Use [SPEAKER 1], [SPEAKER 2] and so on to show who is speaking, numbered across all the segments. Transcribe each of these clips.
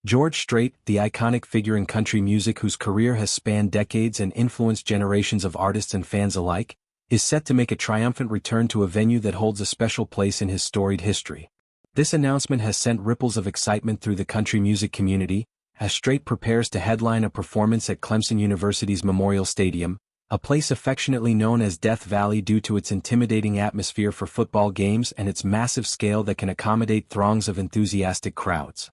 [SPEAKER 1] George Strait, the iconic figure in country music whose career has spanned decades and influenced generations of artists and fans alike, is set to make a triumphant return to a venue that holds a special place in his storied history. This announcement has sent ripples of excitement through the country music community, as Strait prepares to headline a performance at Clemson University's Memorial Stadium, a place affectionately known as Death Valley due to its intimidating atmosphere for football games and its massive scale that can accommodate throngs of enthusiastic crowds.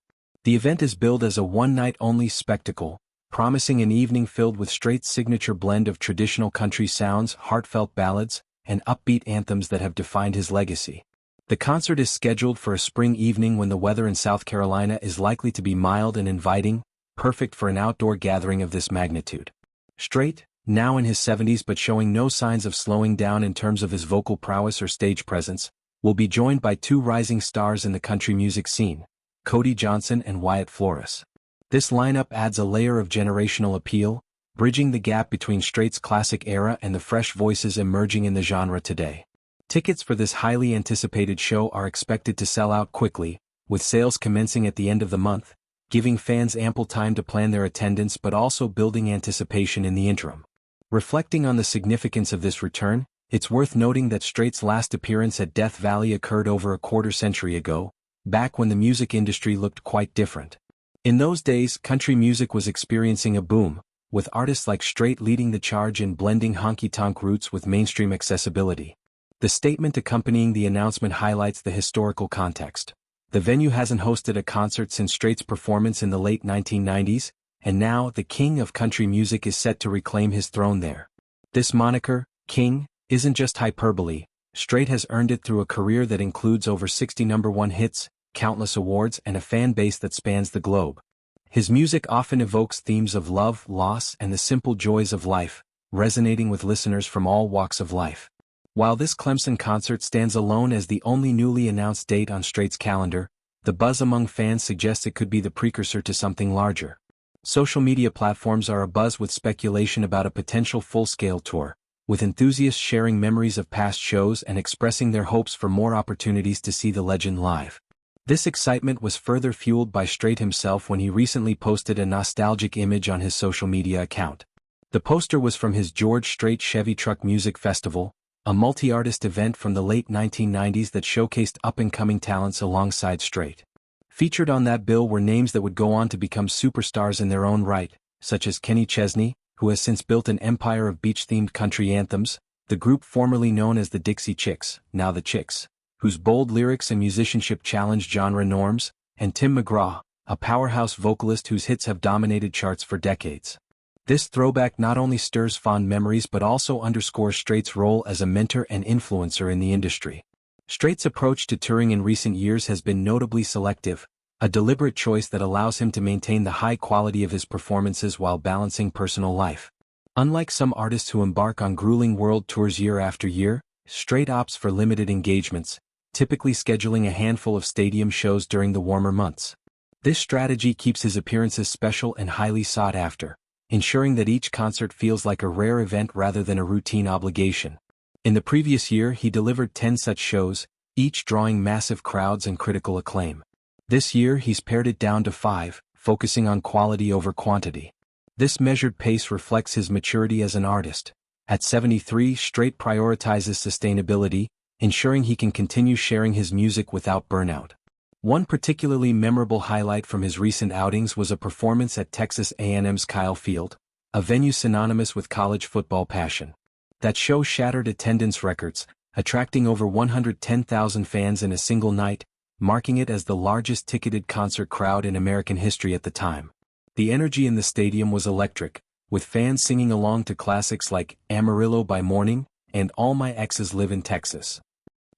[SPEAKER 1] The event is billed as a one-night-only spectacle, promising an evening filled with Strait's signature blend of traditional country sounds, heartfelt ballads, and upbeat anthems that have defined his legacy. The concert is scheduled for a spring evening when the weather in South Carolina is likely to be mild and inviting, perfect for an outdoor gathering of this magnitude. Strait, now in his 70s but showing no signs of slowing down in terms of his vocal prowess or stage presence, will be joined by two rising stars in the country music scene, Cody and Wyatt Flores. This lineup adds a layer of generational appeal, bridging the gap between Strait's classic era and the fresh voices emerging in the genre today. Tickets for this highly anticipated show are expected to sell out quickly, with sales commencing at the end of the month, giving fans ample time to plan their attendance but also building anticipation in the interim. Reflecting on the significance of this return, it's worth noting that Strait's last appearance at Death Valley occurred over a quarter-century ago, back when the music industry looked quite different. In those days, country music was experiencing a boom, with artists like Strait leading the charge in blending honky-tonk roots with mainstream accessibility. The statement accompanying the announcement highlights the historical context. The venue hasn't hosted a concert since Strait's performance in the late 1990s, and now the king of country music is set to reclaim his throne there. This moniker, King, isn't just hyperbole. Strait has earned it through a career that includes over 60 #1 hits, countless awards, and a fan base that spans the globe. His music often evokes themes of love, loss, and the simple joys of life, resonating with listeners from all walks of life. While this Clemson concert stands alone as the only newly announced date on Strait's calendar, the buzz among fans suggests it could be the precursor to something larger. Social media platforms are abuzz with speculation about a potential full-scale tour, with enthusiasts sharing memories of past shows and expressing their hopes for more opportunities to see the legend live. This excitement was further fueled by Strait himself when he recently posted a nostalgic image on his social media account. The poster was from his George Strait Chevy Truck Music Festival, a multi-artist event from the late 1990s that showcased up-and-coming talents alongside Strait. Featured on that bill were names that would go on to become superstars in their own right, such as Chesney, who has since built an empire of beach-themed country anthems, the group formerly known as the Dixie Chicks, now the Chicks, whose bold lyrics and musicianship challenge genre norms, and Tim McGraw, a powerhouse vocalist whose hits have dominated charts for decades. This throwback not only stirs fond memories but also underscores Strait's role as a mentor and influencer in the industry. Strait's approach to touring in recent years has been notably selective, a deliberate choice that allows him to maintain the high quality of his performances while balancing personal life. Unlike some artists who embark on grueling world tours year after year, Strait opts for limited engagements, typically scheduling a handful of stadium shows during the warmer months. This strategy keeps his appearances special and highly sought after, ensuring that each concert feels like a rare event rather than a routine obligation. In the previous year he delivered 10 such shows, each drawing massive crowds and critical acclaim. This year he's pared it down to 5, focusing on quality over quantity. This measured pace reflects his maturity as an artist. At 73, Strait prioritizes sustainability, ensuring he can continue sharing his music without burnout. One particularly memorable highlight from his recent outings was a performance at Texas A&M's Kyle Field, a venue synonymous with college football passion. That show shattered attendance records, attracting over 110,000 fans in a single night, marking it as the largest ticketed concert crowd in American history at the time. The energy in the stadium was electric, with fans singing along to classics like Amarillo by Morning and All My Exes Live in Texas.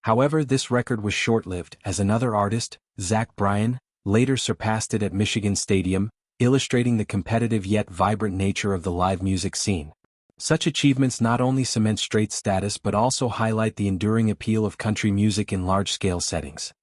[SPEAKER 1] However, this record was short-lived as another artist, Zach Bryan, later surpassed it at Michigan Stadium, illustrating the competitive yet vibrant nature of the live music scene. Such achievements not only cement Strait's status but also highlight the enduring appeal of country music in large-scale settings.